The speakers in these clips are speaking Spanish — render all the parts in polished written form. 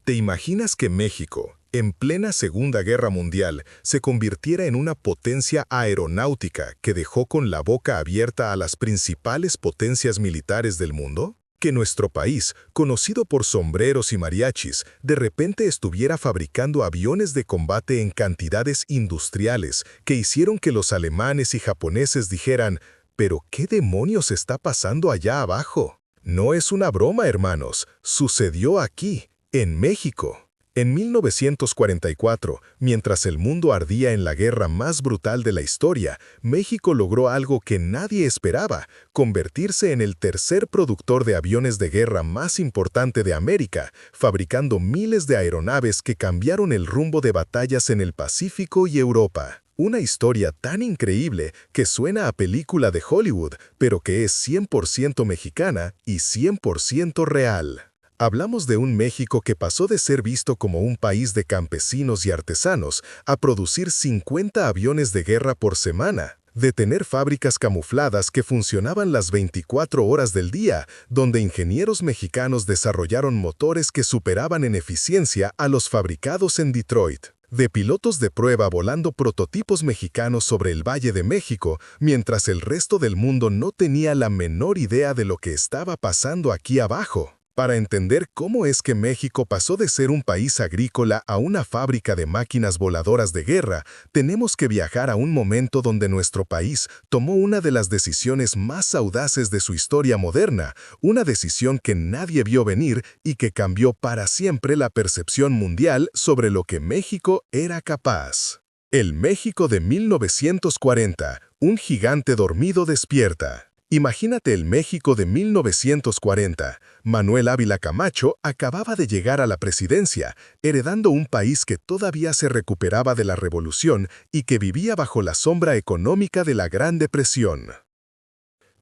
¿Te imaginas que México, en plena Segunda Guerra Mundial, se convirtiera en una potencia aeronáutica que dejó con la boca abierta a las principales potencias militares del mundo? ¿Que nuestro país, conocido por sombreros y mariachis, de repente estuviera fabricando aviones de combate en cantidades industriales que hicieron que los alemanes y japoneses dijeran, ¿pero qué demonios está pasando allá abajo? No es una broma, hermanos, sucedió aquí, en México. En 1944, mientras el mundo ardía en la guerra más brutal de la historia, México logró algo que nadie esperaba, convertirse en el tercer productor de aviones de guerra más importante de América, fabricando miles de aeronaves que cambiaron el rumbo de batallas en el Pacífico y Europa. Una historia tan increíble que suena a película de Hollywood, pero que es 100% mexicana y 100% real. Hablamos de un México que pasó de ser visto como un país de campesinos y artesanos a producir 50 aviones de guerra por semana, de tener fábricas camufladas que funcionaban las 24 horas del día, donde ingenieros mexicanos desarrollaron motores que superaban en eficiencia a los fabricados en Detroit, de pilotos de prueba volando prototipos mexicanos sobre el Valle de México, mientras el resto del mundo no tenía la menor idea de lo que estaba pasando aquí abajo. Para entender cómo es que México pasó de ser un país agrícola a una fábrica de máquinas voladoras de guerra, tenemos que viajar a un momento donde nuestro país tomó una de las decisiones más audaces de su historia moderna, una decisión que nadie vio venir y que cambió para siempre la percepción mundial sobre lo que México era capaz. El México de 1940, un gigante dormido despierta. Imagínate el México de 1940. Manuel Ávila Camacho acababa de llegar a la presidencia, heredando un país que todavía se recuperaba de la revolución y que vivía bajo la sombra económica de la Gran Depresión.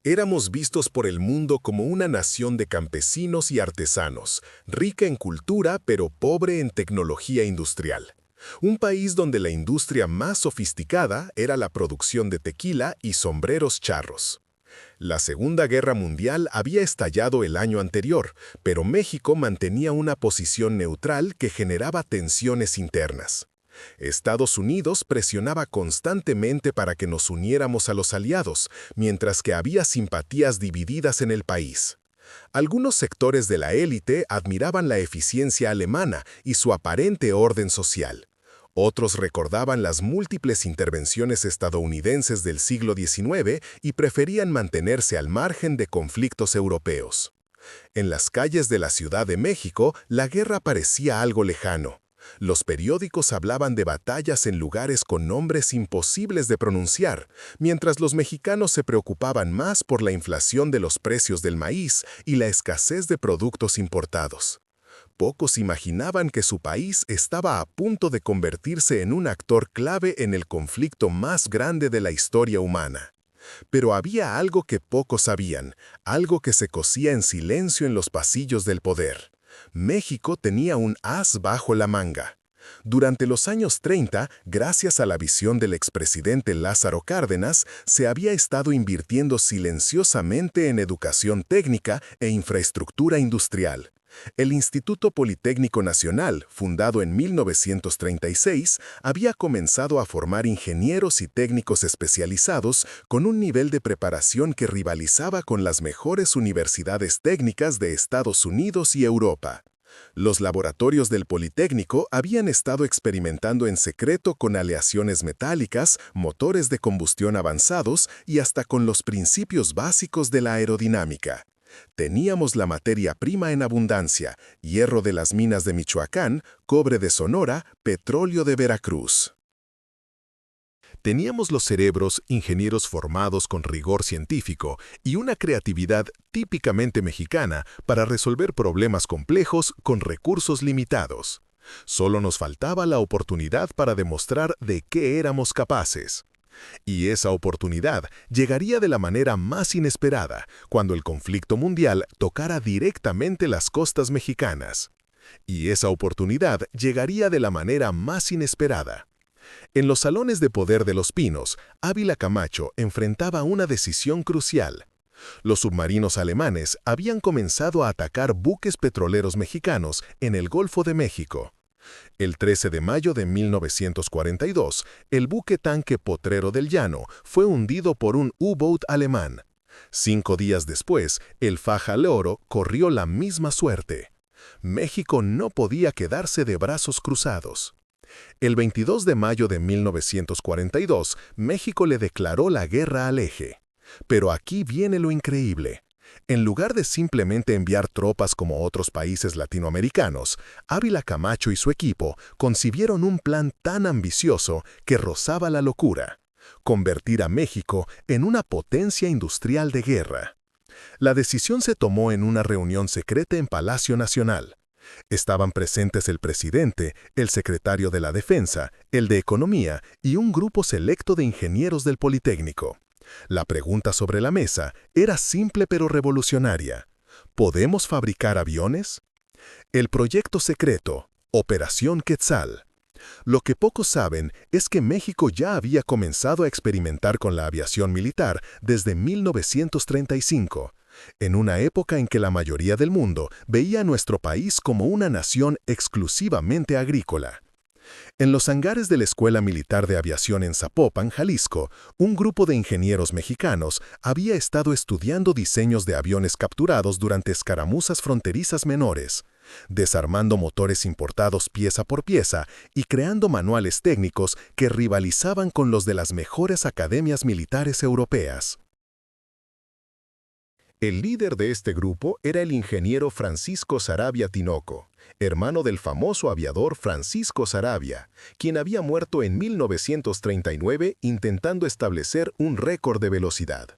Éramos vistos por el mundo como una nación de campesinos y artesanos, rica en cultura pero pobre en tecnología industrial. Un país donde la industria más sofisticada era la producción de tequila y sombreros charros. La Segunda Guerra Mundial había estallado el año anterior, pero México mantenía una posición neutral que generaba tensiones internas. Estados Unidos presionaba constantemente para que nos uniéramos a los aliados, mientras que había simpatías divididas en el país. Algunos sectores de la élite admiraban la eficiencia alemana y su aparente orden social. Otros recordaban las múltiples intervenciones estadounidenses del siglo XIX y preferían mantenerse al margen de conflictos europeos. En las calles de la Ciudad de México, la guerra parecía algo lejano. Los periódicos hablaban de batallas en lugares con nombres imposibles de pronunciar, mientras los mexicanos se preocupaban más por la inflación de los precios del maíz y la escasez de productos importados. Pocos imaginaban que su país estaba a punto de convertirse en un actor clave en el conflicto más grande de la historia humana. Pero había algo que pocos sabían, algo que se cosía en silencio en los pasillos del poder. México tenía un as bajo la manga. Durante los años 30, gracias a la visión del expresidente Lázaro Cárdenas, se había estado invirtiendo silenciosamente en educación técnica e infraestructura industrial. El Instituto Politécnico Nacional, fundado en 1936, había comenzado a formar ingenieros y técnicos especializados con un nivel de preparación que rivalizaba con las mejores universidades técnicas de Estados Unidos y Europa. Los laboratorios del Politécnico habían estado experimentando en secreto con aleaciones metálicas, motores de combustión avanzados y hasta con los principios básicos de la aerodinámica. Teníamos la materia prima en abundancia, hierro de las minas de Michoacán, cobre de Sonora, petróleo de Veracruz. Teníamos los cerebros, ingenieros formados con rigor científico y una creatividad típicamente mexicana para resolver problemas complejos con recursos limitados. Solo nos faltaba la oportunidad para demostrar de qué éramos capaces. Y esa oportunidad llegaría de la manera más inesperada, cuando el conflicto mundial tocara directamente las costas mexicanas. Y esa oportunidad llegaría de la manera más inesperada. En los salones de poder de Los Pinos, Ávila Camacho enfrentaba una decisión crucial. Los submarinos alemanes habían comenzado a atacar buques petroleros mexicanos en el Golfo de México. El 13 de mayo de 1942, el buque tanque Potrero del Llano fue hundido por un U-boat alemán. 5 días después, el Faja Loro corrió la misma suerte. México no podía quedarse de brazos cruzados. El 22 de mayo de 1942, México le declaró la guerra al Eje. Pero aquí viene lo increíble. En lugar de simplemente enviar tropas como otros países latinoamericanos, Ávila Camacho y su equipo concibieron un plan tan ambicioso que rozaba la locura: convertir a México en una potencia industrial de guerra. La decisión se tomó en una reunión secreta en Palacio Nacional. Estaban presentes el presidente, el secretario de la Defensa, el de Economía y un grupo selecto de ingenieros del Politécnico. La pregunta sobre la mesa era simple pero revolucionaria. ¿Podemos fabricar aviones? El proyecto secreto, Operación Quetzal. Lo que pocos saben es que México ya había comenzado a experimentar con la aviación militar desde 1935, en una época en que la mayoría del mundo veía a nuestro país como una nación exclusivamente agrícola. En los hangares de la Escuela Militar de Aviación en Zapopan, Jalisco, un grupo de ingenieros mexicanos había estado estudiando diseños de aviones capturados durante escaramuzas fronterizas menores, desarmando motores importados pieza por pieza y creando manuales técnicos que rivalizaban con los de las mejores academias militares europeas. El líder de este grupo era el ingeniero Francisco Saravia Tinoco, hermano del famoso aviador Francisco Saravia, quien había muerto en 1939 intentando establecer un récord de velocidad.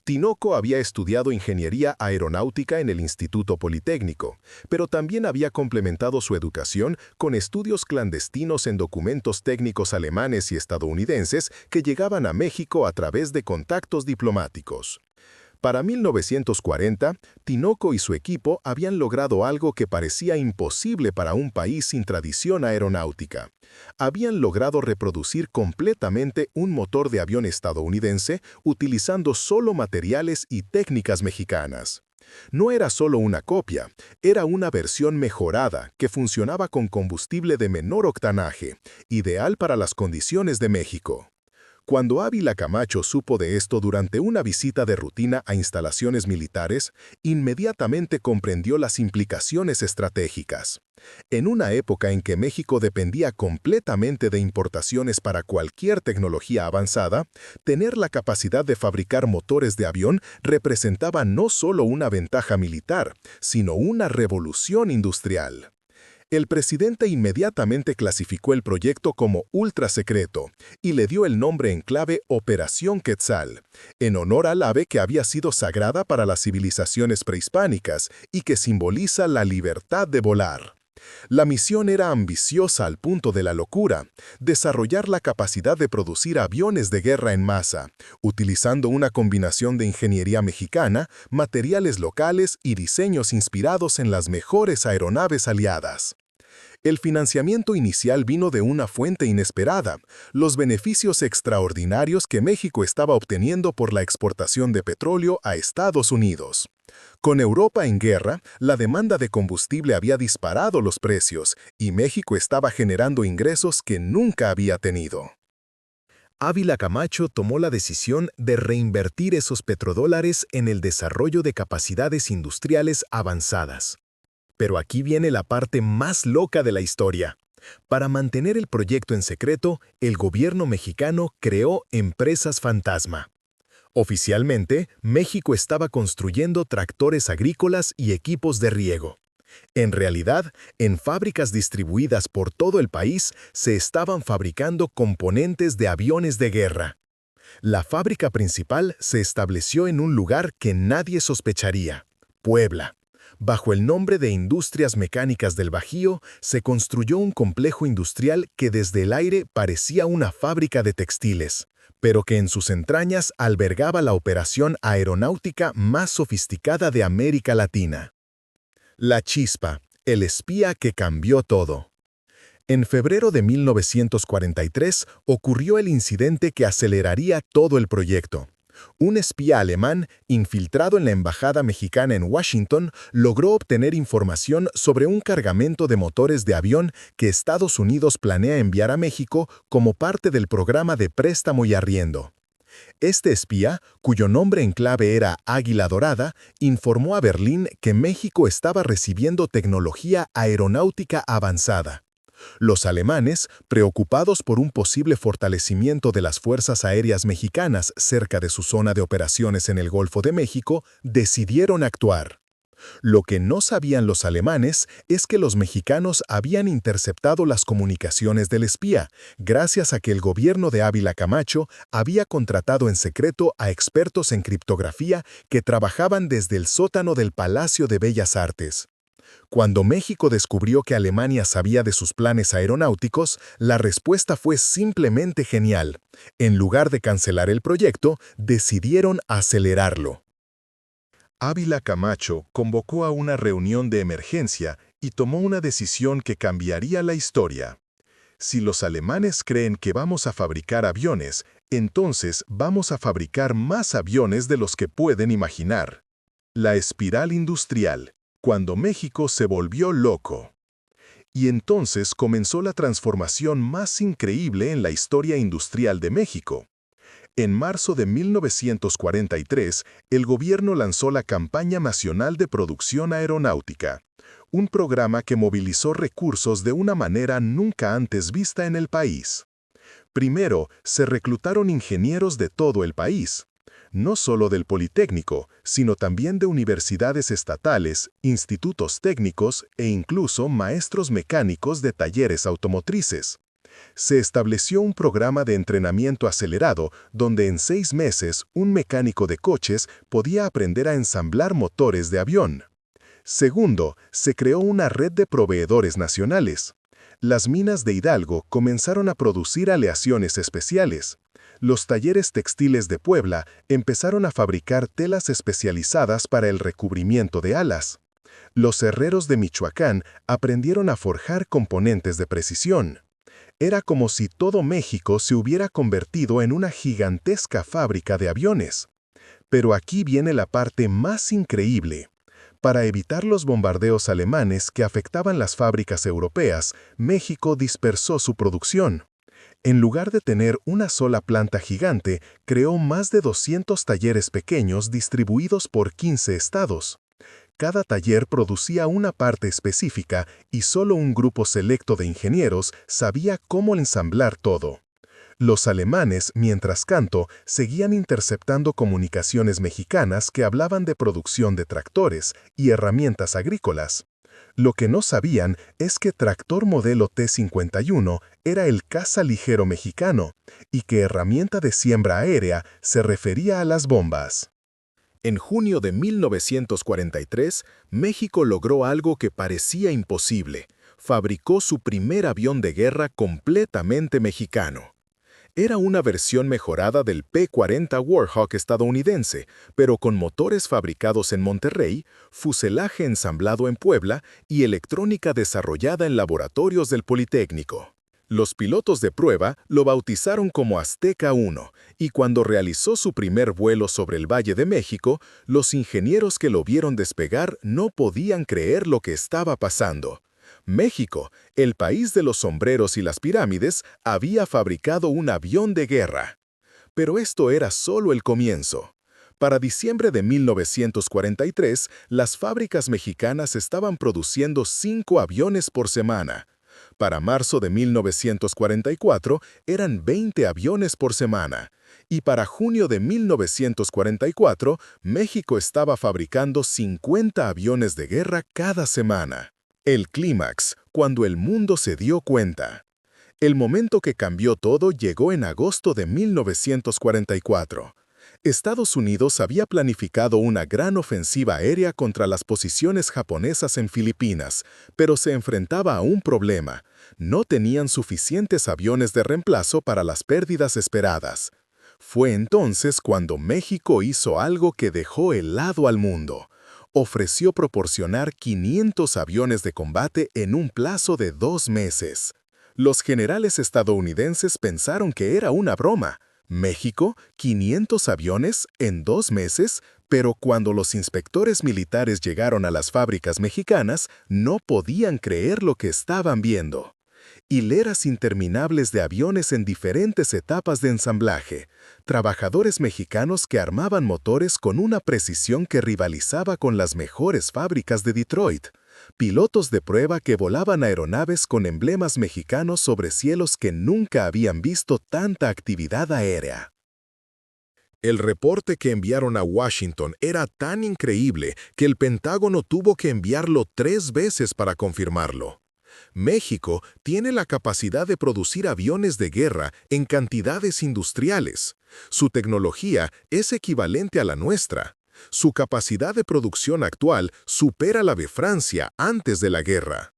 Tinoco había estudiado ingeniería aeronáutica en el Instituto Politécnico, pero también había complementado su educación con estudios clandestinos en documentos técnicos alemanes y estadounidenses que llegaban a México a través de contactos diplomáticos. Para 1940, Tinoco y su equipo habían logrado algo que parecía imposible para un país sin tradición aeronáutica. Habían logrado reproducir completamente un motor de avión estadounidense utilizando solo materiales y técnicas mexicanas. No era solo una copia, era una versión mejorada que funcionaba con combustible de menor octanaje, ideal para las condiciones de México. Cuando Ávila Camacho supo de esto durante una visita de rutina a instalaciones militares, inmediatamente comprendió las implicaciones estratégicas. En una época en que México dependía completamente de importaciones para cualquier tecnología avanzada, tener la capacidad de fabricar motores de avión representaba no solo una ventaja militar, sino una revolución industrial. El presidente inmediatamente clasificó el proyecto como ultra secreto y le dio el nombre en clave Operación Quetzal, en honor al ave que había sido sagrada para las civilizaciones prehispánicas y que simboliza la libertad de volar. La misión era ambiciosa al punto de la locura: desarrollar la capacidad de producir aviones de guerra en masa, utilizando una combinación de ingeniería mexicana, materiales locales y diseños inspirados en las mejores aeronaves aliadas. El financiamiento inicial vino de una fuente inesperada: los beneficios extraordinarios que México estaba obteniendo por la exportación de petróleo a Estados Unidos. Con Europa en guerra, la demanda de combustible había disparado los precios y México estaba generando ingresos que nunca había tenido. Ávila Camacho tomó la decisión de reinvertir esos petrodólares en el desarrollo de capacidades industriales avanzadas. Pero aquí viene la parte más loca de la historia. Para mantener el proyecto en secreto, el gobierno mexicano creó empresas fantasma. Oficialmente, México estaba construyendo tractores agrícolas y equipos de riego. En realidad, en fábricas distribuidas por todo el país se estaban fabricando componentes de aviones de guerra. La fábrica principal se estableció en un lugar que nadie sospecharía: Puebla. Bajo el nombre de Industrias Mecánicas del Bajío, se construyó un complejo industrial que desde el aire parecía una fábrica de textiles, pero que en sus entrañas albergaba la operación aeronáutica más sofisticada de América Latina. La Chispa, el espía que cambió todo. En febrero de 1943 ocurrió el incidente que aceleraría todo el proyecto. Un espía alemán, infiltrado en la embajada mexicana en Washington, logró obtener información sobre un cargamento de motores de avión que Estados Unidos planea enviar a México como parte del programa de préstamo y arriendo. Este espía, cuyo nombre en clave era Águila Dorada, informó a Berlín que México estaba recibiendo tecnología aeronáutica avanzada. Los alemanes, preocupados por un posible fortalecimiento de las fuerzas aéreas mexicanas cerca de su zona de operaciones en el Golfo de México, decidieron actuar. Lo que no sabían los alemanes es que los mexicanos habían interceptado las comunicaciones del espía, gracias a que el gobierno de Ávila Camacho había contratado en secreto a expertos en criptografía que trabajaban desde el sótano del Palacio de Bellas Artes. Cuando México descubrió que Alemania sabía de sus planes aeronáuticos, la respuesta fue simplemente genial. En lugar de cancelar el proyecto, decidieron acelerarlo. Ávila Camacho convocó a una reunión de emergencia y tomó una decisión que cambiaría la historia. Si los alemanes creen que vamos a fabricar aviones, entonces vamos a fabricar más aviones de los que pueden imaginar. La espiral industrial, cuando México se volvió loco. Y entonces comenzó la transformación más increíble en la historia industrial de México. En marzo de 1943, el gobierno lanzó la Campaña Nacional de Producción Aeronáutica, un programa que movilizó recursos de una manera nunca antes vista en el país. Primero, se reclutaron ingenieros de todo el país, no solo del Politécnico, sino también de universidades estatales, institutos técnicos e incluso maestros mecánicos de talleres automotrices. Se estableció un programa de entrenamiento acelerado donde en 6 meses un mecánico de coches podía aprender a ensamblar motores de avión. Segundo, se creó una red de proveedores nacionales. Las minas de Hidalgo comenzaron a producir aleaciones especiales. Los talleres textiles de Puebla empezaron a fabricar telas especializadas para el recubrimiento de alas. Los herreros de Michoacán aprendieron a forjar componentes de precisión. Era como si todo México se hubiera convertido en una gigantesca fábrica de aviones. Pero aquí viene la parte más increíble. Para evitar los bombardeos alemanes que afectaban las fábricas europeas, México dispersó su producción. En lugar de tener una sola planta gigante, creó más de 200 talleres pequeños distribuidos por 15 estados. Cada taller producía una parte específica y solo un grupo selecto de ingenieros sabía cómo ensamblar todo. Los alemanes, mientras tanto, seguían interceptando comunicaciones mexicanas que hablaban de producción de tractores y herramientas agrícolas. Lo que no sabían es que tractor modelo T-51 era el caza ligero mexicano y que herramienta de siembra aérea se refería a las bombas. En junio de 1943, México logró algo que parecía imposible. Fabricó su primer avión de guerra completamente mexicano. Era una versión mejorada del P-40 Warhawk estadounidense, pero con motores fabricados en Monterrey, fuselaje ensamblado en Puebla y electrónica desarrollada en laboratorios del Politécnico. Los pilotos de prueba lo bautizaron como Azteca 1, y cuando realizó su primer vuelo sobre el Valle de México, los ingenieros que lo vieron despegar no podían creer lo que estaba pasando. México, el país de los sombreros y las pirámides, había fabricado un avión de guerra. Pero esto era solo el comienzo. Para diciembre de 1943, las fábricas mexicanas estaban produciendo 5 aviones por semana. Para marzo de 1944, eran 20 aviones por semana. Y para junio de 1944, México estaba fabricando 50 aviones de guerra cada semana. El clímax, cuando el mundo se dio cuenta. El momento que cambió todo llegó en agosto de 1944. Estados Unidos había planificado una gran ofensiva aérea contra las posiciones japonesas en Filipinas, pero se enfrentaba a un problema. No tenían suficientes aviones de reemplazo para las pérdidas esperadas. Fue entonces cuando México hizo algo que dejó helado al mundo. Ofreció proporcionar 500 aviones de combate en un plazo de 2 meses. Los generales estadounidenses pensaron que era una broma, México, 500 aviones en 2 meses, pero cuando los inspectores militares llegaron a las fábricas mexicanas, no podían creer lo que estaban viendo. Hileras interminables de aviones en diferentes etapas de ensamblaje, trabajadores mexicanos que armaban motores con una precisión que rivalizaba con las mejores fábricas de Detroit, pilotos de prueba que volaban aeronaves con emblemas mexicanos sobre cielos que nunca habían visto tanta actividad aérea. El reporte que enviaron a Washington era tan increíble que el Pentágono tuvo que enviarlo 3 veces para confirmarlo. México tiene la capacidad de producir aviones de guerra en cantidades industriales. Su tecnología es equivalente a la nuestra. Su capacidad de producción actual supera la de Francia antes de la guerra.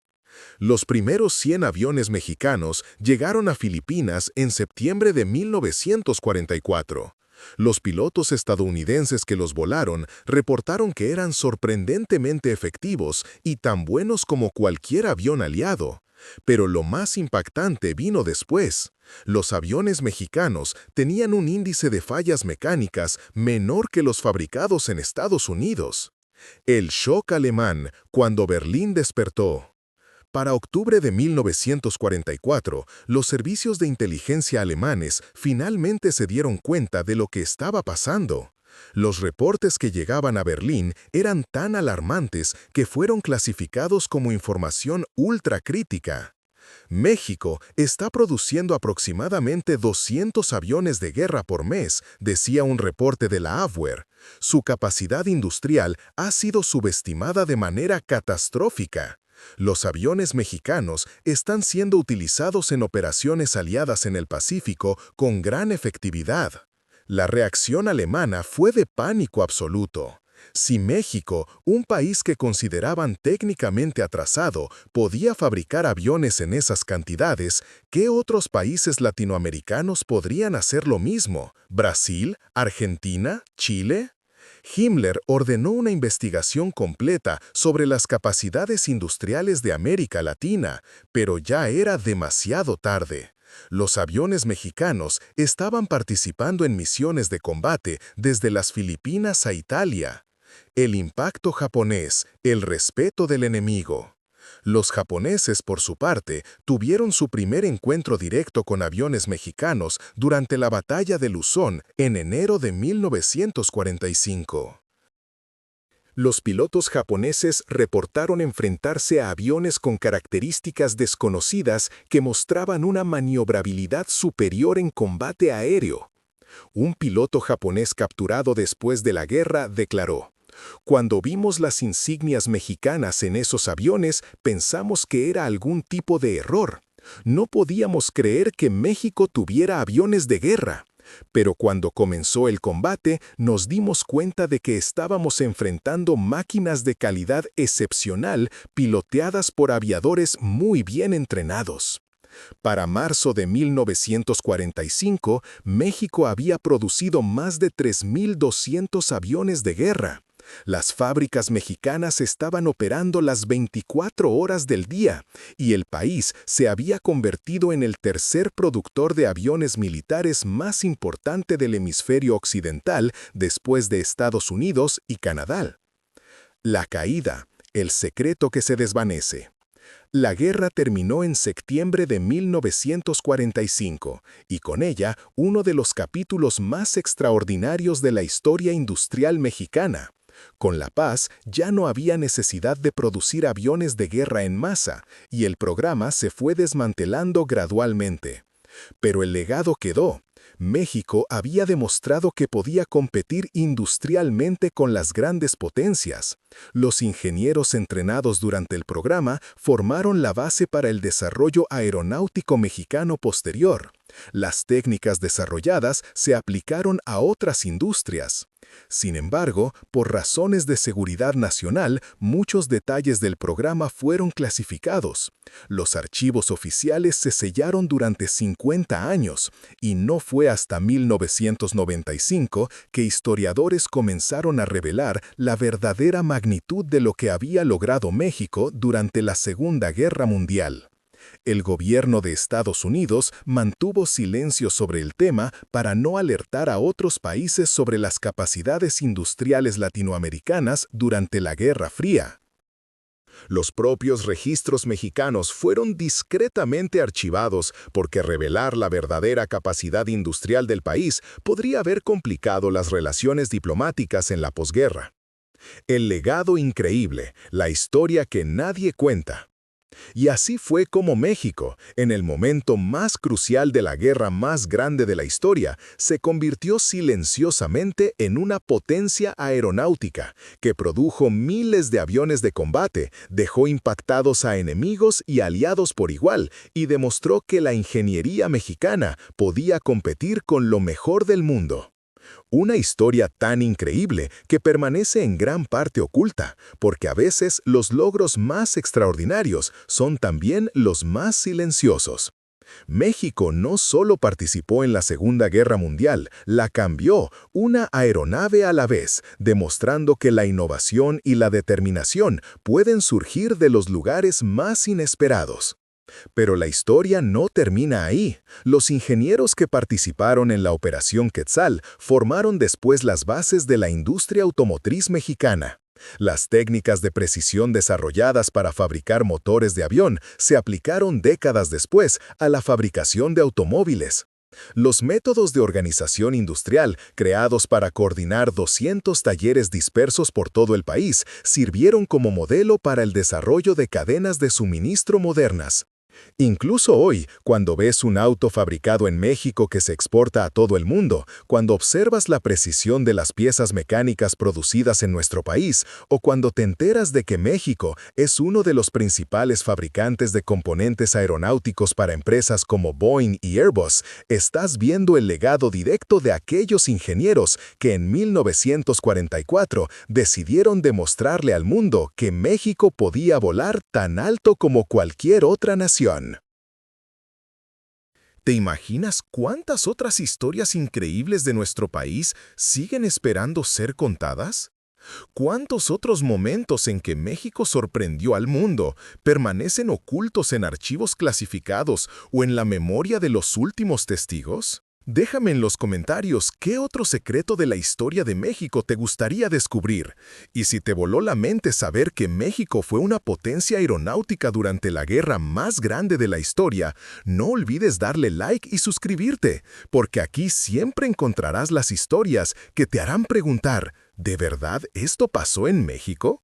Los primeros 100 aviones mexicanos llegaron a Filipinas en septiembre de 1944. Los pilotos estadounidenses que los volaron reportaron que eran sorprendentemente efectivos y tan buenos como cualquier avión aliado. Pero lo más impactante vino después. Los aviones mexicanos tenían un índice de fallas mecánicas menor que los fabricados en Estados Unidos. El shock alemán cuando Berlín despertó. Para octubre de 1944, los servicios de inteligencia alemanes finalmente se dieron cuenta de lo que estaba pasando. Los reportes que llegaban a Berlín eran tan alarmantes que fueron clasificados como información ultracrítica. México está produciendo aproximadamente 200 aviones de guerra por mes, decía un reporte de la Avwehr. Su capacidad industrial ha sido subestimada de manera catastrófica. Los aviones mexicanos están siendo utilizados en operaciones aliadas en el Pacífico con gran efectividad. La reacción alemana fue de pánico absoluto. Si México, un país que consideraban técnicamente atrasado, podía fabricar aviones en esas cantidades, ¿qué otros países latinoamericanos podrían hacer lo mismo? ¿Brasil? ¿Argentina? ¿Chile? Himmler ordenó una investigación completa sobre las capacidades industriales de América Latina, pero ya era demasiado tarde. Los aviones mexicanos estaban participando en misiones de combate desde las Filipinas a Italia. El impacto japonés, el respeto del enemigo. Los japoneses, por su parte, tuvieron su primer encuentro directo con aviones mexicanos durante la batalla de Luzón en enero de 1945. Los pilotos japoneses reportaron enfrentarse a aviones con características desconocidas que mostraban una maniobrabilidad superior en combate aéreo. Un piloto japonés capturado después de la guerra declaró: "Cuando vimos las insignias mexicanas en esos aviones, pensamos que era algún tipo de error. No podíamos creer que México tuviera aviones de guerra. Pero cuando comenzó el combate, nos dimos cuenta de que estábamos enfrentando máquinas de calidad excepcional piloteadas por aviadores muy bien entrenados". Para marzo de 1945, México había producido más de 3.200 aviones de guerra. Las fábricas mexicanas estaban operando las 24 horas del día, y el país se había convertido en el tercer productor de aviones militares más importante del hemisferio occidental después de Estados Unidos y Canadá. La caída, el secreto que se desvanece. La guerra terminó en septiembre de 1945, y con ella uno de los capítulos más extraordinarios de la historia industrial mexicana. Con la paz ya no había necesidad de producir aviones de guerra en masa, y el programa se fue desmantelando gradualmente. Pero el legado quedó. México había demostrado que podía competir industrialmente con las grandes potencias. Los ingenieros entrenados durante el programa formaron la base para el desarrollo aeronáutico mexicano posterior. Las técnicas desarrolladas se aplicaron a otras industrias. Sin embargo, por razones de seguridad nacional, muchos detalles del programa fueron clasificados. Los archivos oficiales se sellaron durante 50 años, y no fue hasta 1995 que historiadores comenzaron a revelar la verdadera magnitud de lo que había logrado México durante la Segunda Guerra Mundial. El gobierno de Estados Unidos mantuvo silencio sobre el tema para no alertar a otros países sobre las capacidades industriales latinoamericanas durante la Guerra Fría. Los propios registros mexicanos fueron discretamente archivados porque revelar la verdadera capacidad industrial del país podría haber complicado las relaciones diplomáticas en la posguerra. El legado increíble, la historia que nadie cuenta. Y así fue como México, en el momento más crucial de la guerra más grande de la historia, se convirtió silenciosamente en una potencia aeronáutica que produjo miles de aviones de combate, dejó impactados a enemigos y aliados por igual y demostró que la ingeniería mexicana podía competir con lo mejor del mundo. Una historia tan increíble que permanece en gran parte oculta, porque a veces los logros más extraordinarios son también los más silenciosos. México no solo participó en la Segunda Guerra Mundial, la cambió, una aeronave a la vez, demostrando que la innovación y la determinación pueden surgir de los lugares más inesperados. Pero la historia no termina ahí. Los ingenieros que participaron en la Operación Quetzal formaron después las bases de la industria automotriz mexicana. Las técnicas de precisión desarrolladas para fabricar motores de avión se aplicaron décadas después a la fabricación de automóviles. Los métodos de organización industrial creados para coordinar 200 talleres dispersos por todo el país sirvieron como modelo para el desarrollo de cadenas de suministro modernas. Incluso hoy, cuando ves un auto fabricado en México que se exporta a todo el mundo, cuando observas la precisión de las piezas mecánicas producidas en nuestro país, o cuando te enteras de que México es uno de los principales fabricantes de componentes aeronáuticos para empresas como Boeing y Airbus, estás viendo el legado directo de aquellos ingenieros que en 1944 decidieron demostrarle al mundo que México podía volar tan alto como cualquier otra nación. ¿Te imaginas cuántas otras historias increíbles de nuestro país siguen esperando ser contadas? ¿Cuántos otros momentos en que México sorprendió al mundo permanecen ocultos en archivos clasificados o en la memoria de los últimos testigos? Déjame en los comentarios qué otro secreto de la historia de México te gustaría descubrir. Y si te voló la mente saber que México fue una potencia aeronáutica durante la guerra más grande de la historia, no olvides darle like y suscribirte, porque aquí siempre encontrarás las historias que te harán preguntar, ¿de verdad esto pasó en México?